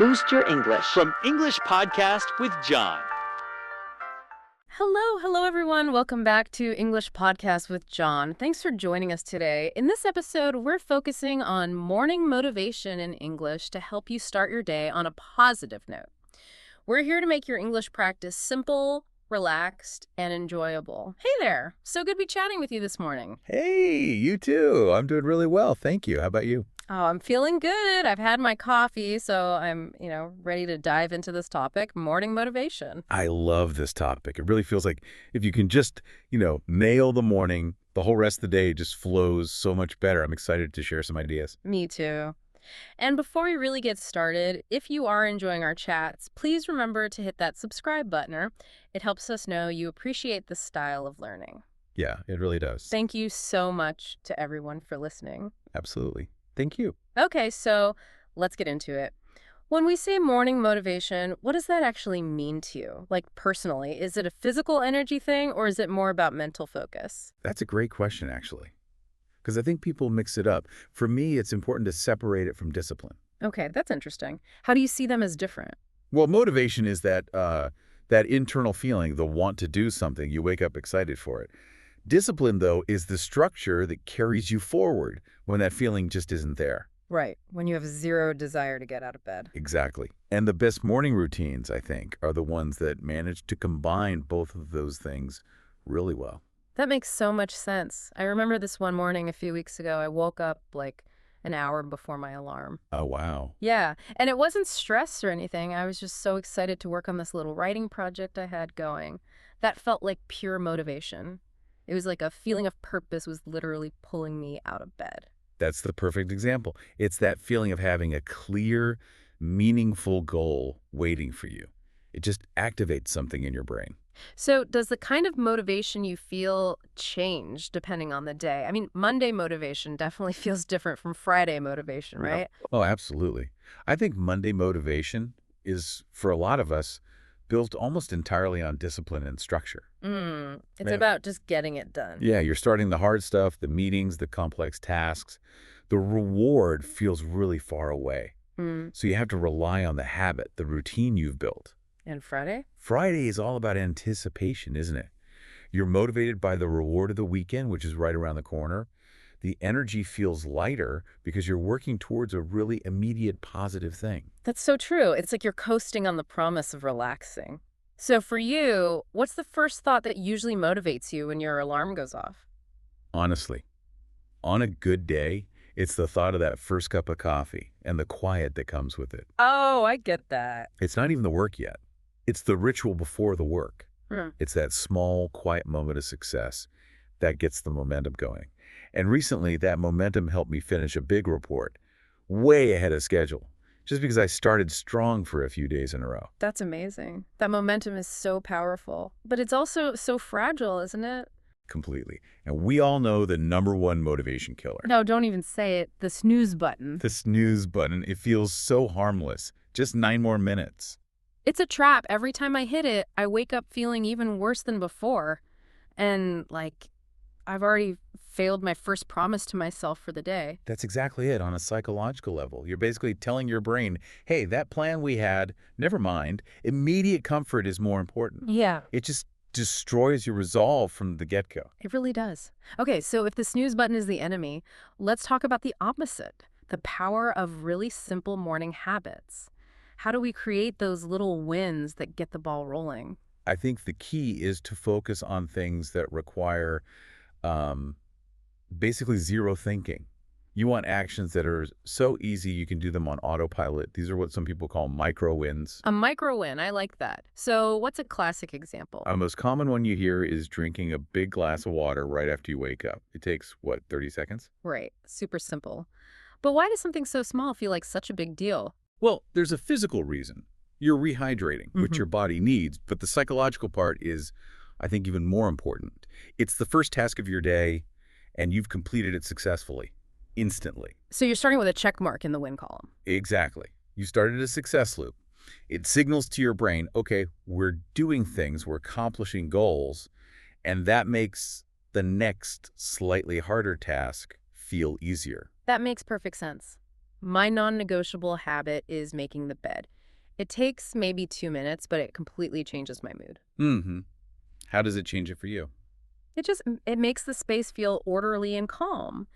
boost your English. From English Podcast with John. Hello everyone. Welcome back to English Podcast with John. Thanks for joining us today. In this episode, we're focusing on morning motivation in English to help you start your day on a positive note. We're here to make your English practice simple, relaxed, and enjoyable. Hey there. So good to be chatting with you this morning. Hey, you too. I'm doing really well. Thank you. How about you? Oh, I'm feeling good. I've had my coffee, so I'm, ready to dive into this topic, morning motivation. I love this topic. It really feels like if you can just, nail the morning, the whole rest of the day just flows so much better. I'm excited to share some ideas. Me too. And before we really get started, if you are enjoying our chats, please remember to hit that subscribe button. It helps us know you appreciate this style of learning. Yeah, it really does. Thank you so much to everyone for listening. Absolutely. Thank you. Okay, so let's get into it. When we say morning motivation, what does that actually mean to you? Like personally, is it a physical energy thing or is it more about mental focus? That's a great question, actually, because I think people mix it up. For me, it's important to separate it from discipline. Okay, that's interesting. How do you see them as different? Well, motivation is that internal feeling, the want to do something. You wake up excited for it. Discipline, though, is the structure that carries you forward when that feeling just isn't there. Right, when you have zero desire to get out of bed. Exactly. And the best morning routines, I think, are the ones that manage to combine both of those things really well. That makes so much sense. I remember this one morning a few weeks ago. I woke up like an hour before my alarm. Oh, wow. Yeah, and it wasn't stress or anything. I was just so excited to work on this little writing project I had going. That felt like pure motivation. It was like a feeling of purpose was literally pulling me out of bed. That's the perfect example. It's that feeling of having a clear, meaningful goal waiting for you. It just activates something in your brain. So does the kind of motivation you feel change depending on the day? I mean, Monday motivation definitely feels different from Friday motivation, right? Yep. Oh, absolutely. I think Monday motivation is, for a lot of us, built almost entirely on discipline and structure. It's about just getting it done. Yeah, you're starting the hard stuff, the meetings, the complex tasks. The reward feels really far away. So you have to rely on the habit, the routine you've built. And Friday? Friday is all about anticipation, isn't it? You're motivated by the reward of the weekend, which is right around the corner. The energy feels lighter because you're working towards a really immediate positive thing. That's so true. It's like you're coasting on the promise of relaxing. So for you, what's the first thought that usually motivates you when your alarm goes off? Honestly, on a good day, it's the thought of that first cup of coffee and the quiet that comes with it. Oh, I get that. It's not even the work yet. It's the ritual before the work. It's that small, quiet moment of success that gets the momentum going. And recently, that momentum helped me finish a big report way ahead of schedule, just because I started strong for a few days in a row. That's amazing. That momentum is so powerful. But it's also so fragile, isn't it? Completely. And we all know the #1 motivation killer. No, don't even say it. The snooze button. The snooze button. It feels so harmless. Just 9 more minutes. It's a trap. Every time I hit it, I wake up feeling even worse than before. And, I've already failed my first promise to myself for the day. That's exactly it on a psychological level. You're basically telling your brain, hey, that plan we had, never mind. Immediate comfort is more important. Yeah. It just destroys your resolve from the get-go. It really does. Okay, so if the snooze button is the enemy, let's talk about the opposite, the power of really simple morning habits. How do we create those little wins that get the ball rolling? I think the key is to focus on things that require basically zero thinking. You want actions that are so easy you can do them on autopilot. These are what some people call micro wins. A micro win, I like that. So what's a classic example? A most common one you hear is drinking a big glass of water right after you wake up. It takes, 30 seconds? Right, super simple. But why does something so small feel like such a big deal? Well, there's a physical reason. You're rehydrating, which your body needs, but the psychological part is, I think, even more important. It's the first task of your day, and you've completed it successfully, instantly. So you're starting with a check mark in the win column. Exactly. You started a success loop. It signals to your brain, okay, we're doing things, we're accomplishing goals, and that makes the next slightly harder task feel easier. That makes perfect sense. My non-negotiable habit is making the bed. It takes maybe 2 minutes, but it completely changes my mood. Mm-hmm. How does it change it for you? It makes the space feel orderly and calm.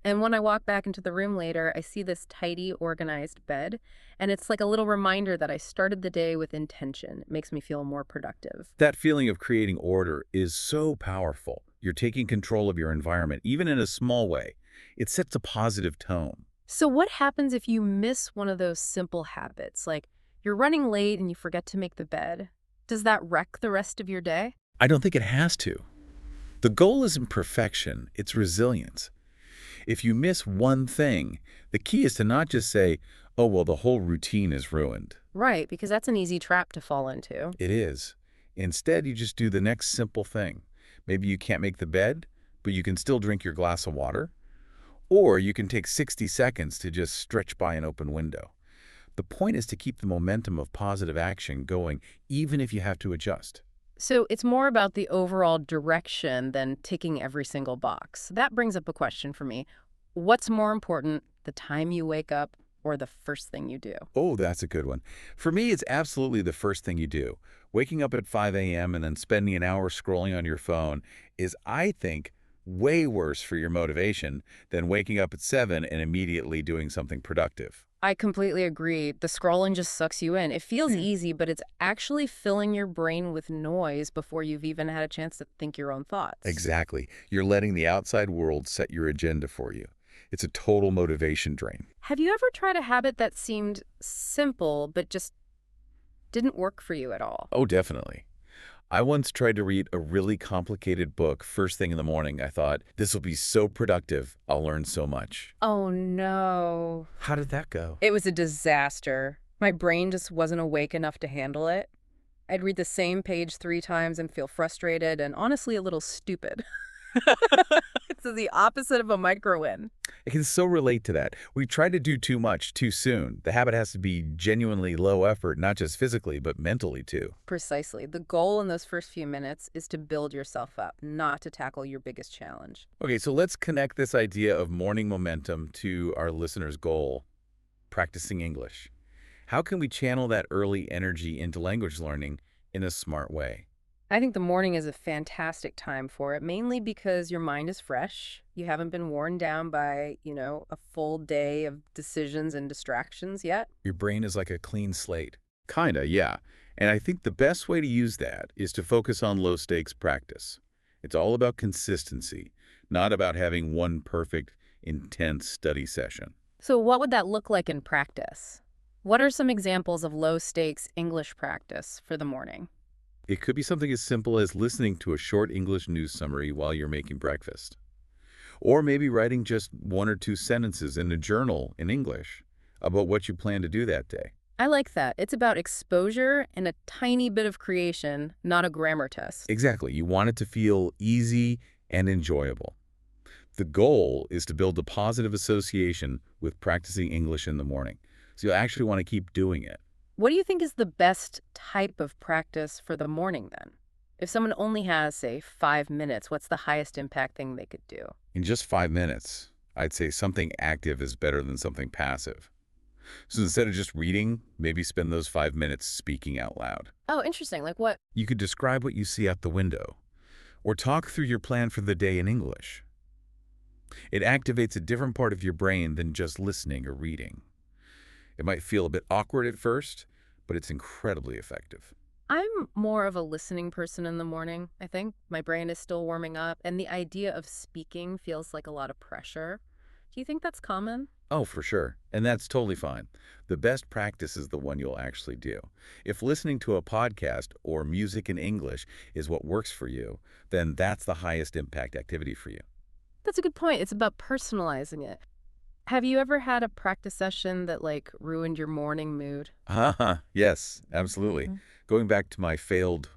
And when I walk back into the room later, I see this tidy, organized bed, and it's like a little reminder that I started the day with intention. It makes me feel more productive. That feeling of creating order is so powerful. You're taking control of your environment, even in a small way. It sets a positive tone. So what happens if you miss one of those simple habits, like you're running late and you forget to make the bed? Does that wreck the rest of your day? I don't think it has to. The goal isn't perfection, it's resilience. If you miss one thing, the key is to not just say, oh, well, the whole routine is ruined. Right, because that's an easy trap to fall into. It is. Instead, you just do the next simple thing. Maybe you can't make the bed, but you can still drink your glass of water. Or you can take 60 seconds to just stretch by an open window. The point is to keep the momentum of positive action going, even if you have to adjust. So it's more about the overall direction than ticking every single box. That brings up a question for me. What's more important, the time you wake up or the first thing you do? Oh, that's a good one. For me, it's absolutely the first thing you do. Waking up at 5 a.m. and then spending an hour scrolling on your phone is, I think, way worse for your motivation than waking up at 7 and immediately doing something productive. I completely agree. The scrolling just sucks you in. It feels easy, but it's actually filling your brain with noise before you've even had a chance to think your own thoughts. Exactly. You're letting the outside world set your agenda for you. It's a total motivation drain. Have you ever tried a habit that seemed simple but just didn't work for you at all? Oh, definitely. I once tried to read a really complicated book first thing in the morning. I thought, this will be so productive. I'll learn so much. Oh, no. How did that go? It was a disaster. My brain just wasn't awake enough to handle it. I'd read the same page 3 times and feel frustrated and honestly a little stupid. It's the opposite of a micro-win. I can so relate to that. We try to do too much too soon. The habit has to be genuinely low effort, not just physically, but mentally too. Precisely. The goal in those first few minutes is to build yourself up, not to tackle your biggest challenge. Okay, so let's connect this idea of morning momentum to our listener's goal, practicing English. How can we channel that early energy into language learning in a smart way? I think the morning is a fantastic time for it, mainly because your mind is fresh. You haven't been worn down by, a full day of decisions and distractions yet. Your brain is like a clean slate. Kinda, yeah. And I think the best way to use that is to focus on low-stakes practice. It's all about consistency, not about having one perfect, intense study session. So what would that look like in practice? What are some examples of low-stakes English practice for the morning? It could be something as simple as listening to a short English news summary while you're making breakfast. Or maybe writing just 1 or 2 sentences in a journal in English about what you plan to do that day. I like that. It's about exposure and a tiny bit of creation, not a grammar test. Exactly. You want it to feel easy and enjoyable. The goal is to build a positive association with practicing English in the morning. So you'll actually want to keep doing it. What do you think is the best type of practice for the morning then? If someone only has, say, 5 minutes, what's the highest impact thing they could do? In just 5 minutes, I'd say something active is better than something passive. So instead of just reading, maybe spend those 5 minutes speaking out loud. Oh, interesting. Like what? You could describe what you see out the window, or talk through your plan for the day in English. It activates a different part of your brain than just listening or reading. It might feel a bit awkward at first, but it's incredibly effective. I'm more of a listening person in the morning, I think. My brain is still warming up, and the idea of speaking feels like a lot of pressure. Do you think that's common? Oh, for sure. And that's totally fine. The best practice is the one you'll actually do. If listening to a podcast or music in English is what works for you, then that's the highest impact activity for you. That's a good point. It's about personalizing it. Have you ever had a practice session that, ruined your morning mood? Yes, absolutely. Mhm. Going back to my failed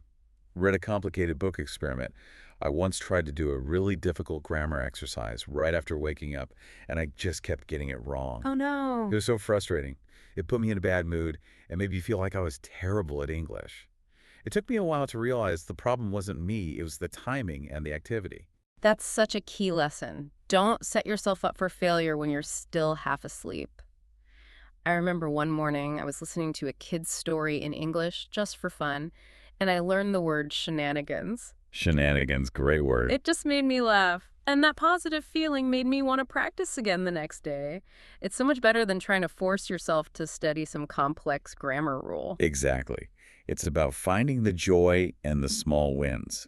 read a complicated book experiment, I once tried to do a really difficult grammar exercise right after waking up, and I just kept getting it wrong. Oh, It no. was so frustrating. It put me in a bad mood and made me feel like I was terrible at English. It took me a while to realize the problem wasn't me, it was the timing and the activity. That's such a key lesson. Don't set yourself up for failure when you're still half asleep. I remember one morning I was listening to a kid's story in English just for fun, and I learned the word shenanigans. Shenanigans, great word. It just made me laugh. And that positive feeling made me want to practice again the next day. It's so much better than trying to force yourself to study some complex grammar rule. Exactly. It's about finding the joy and the small wins.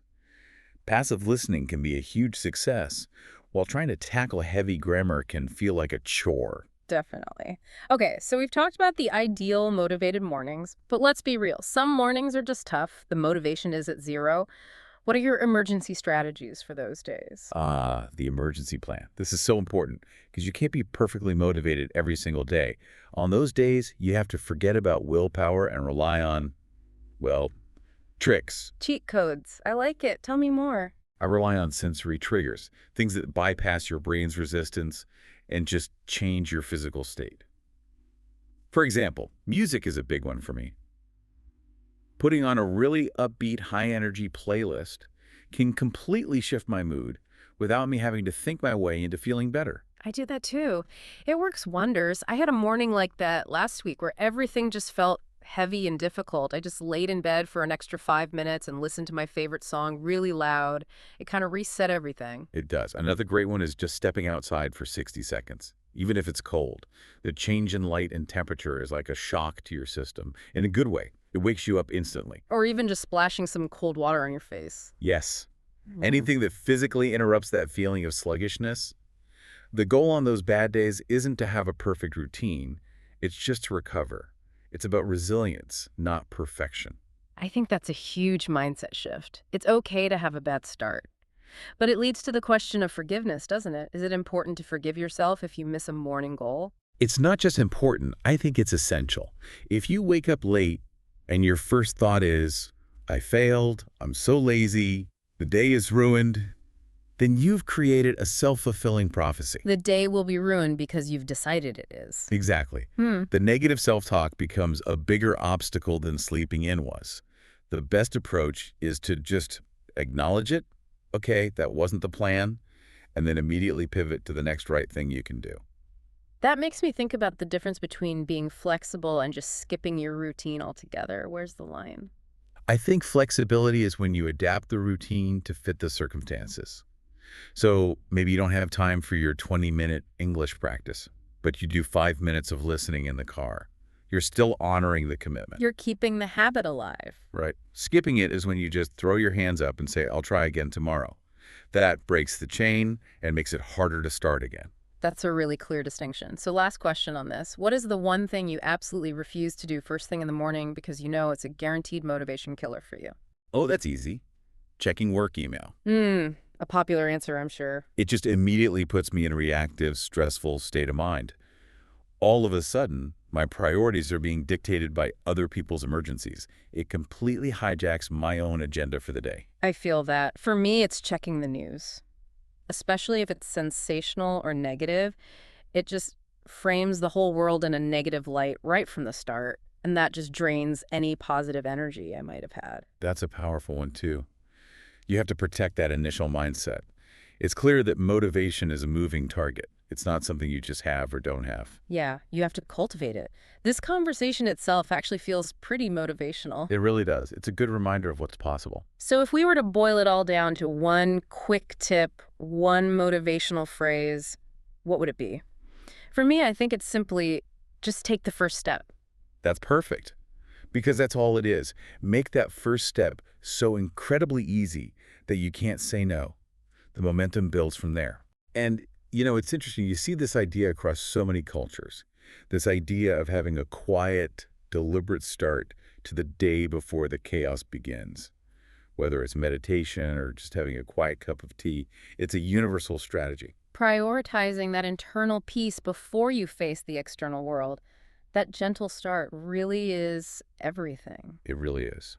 Passive listening can be a huge success, while trying to tackle heavy grammar can feel like a chore. Definitely. Okay, so we've talked about the ideal motivated mornings, but let's be real. Some mornings are just tough. The motivation is at zero. What are your emergency strategies for those days? The emergency plan. This is so important because you can't be perfectly motivated every single day. On those days, you have to forget about willpower and rely on, well, tricks. Cheat codes. I like it. Tell me more. I rely on sensory triggers, things that bypass your brain's resistance and just change your physical state. For example, music is a big one for me. Putting on a really upbeat, high-energy playlist can completely shift my mood without me having to think my way into feeling better. I do that too. It works wonders. I had a morning like that last week where everything just felt heavy and difficult. I just laid in bed for an extra 5 minutes and listened to my favorite song really loud. It kind of reset everything. It does. Another great one is just stepping outside for 60 seconds, even if it's cold. The change in light and temperature is like a shock to your system, in a good way. It wakes you up instantly. Or even just splashing some cold water on your face. Yes. Mm. Anything that physically interrupts that feeling of sluggishness. The goal on those bad days isn't to have a perfect routine. It's just to recover. It's about resilience, not perfection. I think that's a huge mindset shift. It's okay to have a bad start. But it leads to the question of forgiveness, doesn't it? Is it important to forgive yourself if you miss a morning goal? It's not just important, I think it's essential. If you wake up late and your first thought is, I failed, I'm so lazy, the day is ruined, then you've created a self-fulfilling prophecy. The day will be ruined because you've decided it is. Exactly. The negative self-talk becomes a bigger obstacle than sleeping in was. The best approach is to just acknowledge it. Okay, that wasn't the plan, and then immediately pivot to the next right thing you can do. That makes me think about the difference between being flexible and just skipping your routine altogether. Where's the line? I think flexibility is when you adapt the routine to fit the circumstances. So maybe you don't have time for your 20-minute English practice, but you do 5 minutes of listening in the car. You're still honoring the commitment. You're keeping the habit alive. Right. Skipping it is when you just throw your hands up and say, I'll try again tomorrow. That breaks the chain and makes it harder to start again. That's a really clear distinction. So last question on this. What is the one thing you absolutely refuse to do first thing in the morning because you know it's a guaranteed motivation killer for you? Oh, that's easy. Checking work email. A popular answer, I'm sure. It just immediately puts me in a reactive, stressful state of mind. All of a sudden, my priorities are being dictated by other people's emergencies. It completely hijacks my own agenda for the day. I feel that. For me, it's checking the news. Especially if it's sensational or negative, it just frames the whole world in a negative light right from the start, and that just drains any positive energy I might have had. That's a powerful one, too. You have to protect that initial mindset. It's clear that motivation is a moving target. It's not something you just have or don't have. Yeah, you have to cultivate it. This conversation itself actually feels pretty motivational. It really does. It's a good reminder of what's possible. So if we were to boil it all down to one quick tip, one motivational phrase, what would it be? For me, I think it's simply just take the first step. That's perfect. Because that's all it is. Make that first step so incredibly easy that you can't say no. The momentum builds from there. And you know, it's interesting. You see this idea across so many cultures, this idea of having a quiet, deliberate start to the day before the chaos begins. Whether it's meditation or just having a quiet cup of tea, it's a universal strategy. Prioritizing that internal peace before you face the external world, that gentle start really is everything. It really is.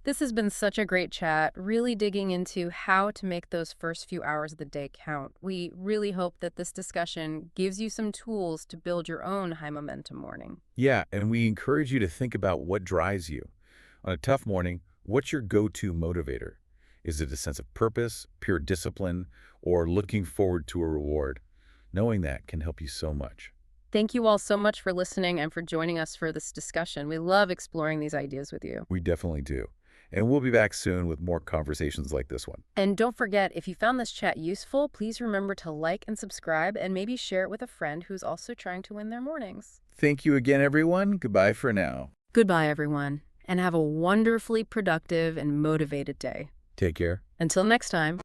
This has been such a great chat, really digging into how to make those first few hours of the day count. We really hope that this discussion gives you some tools to build your own high momentum morning. Yeah, and we encourage you to think about what drives you. On a tough morning, what's your go-to motivator? Is it a sense of purpose, pure discipline, or looking forward to a reward? Knowing that can help you so much. Thank you all so much for listening and for joining us for this discussion. We love exploring these ideas with you. We definitely do. And we'll be back soon with more conversations like this one. And don't forget, if you found this chat useful, please remember to like and subscribe and maybe share it with a friend who's also trying to win their mornings. Thank you again, everyone. Goodbye for now. Goodbye, everyone, and have a wonderfully productive and motivated day. Take care. Until next time.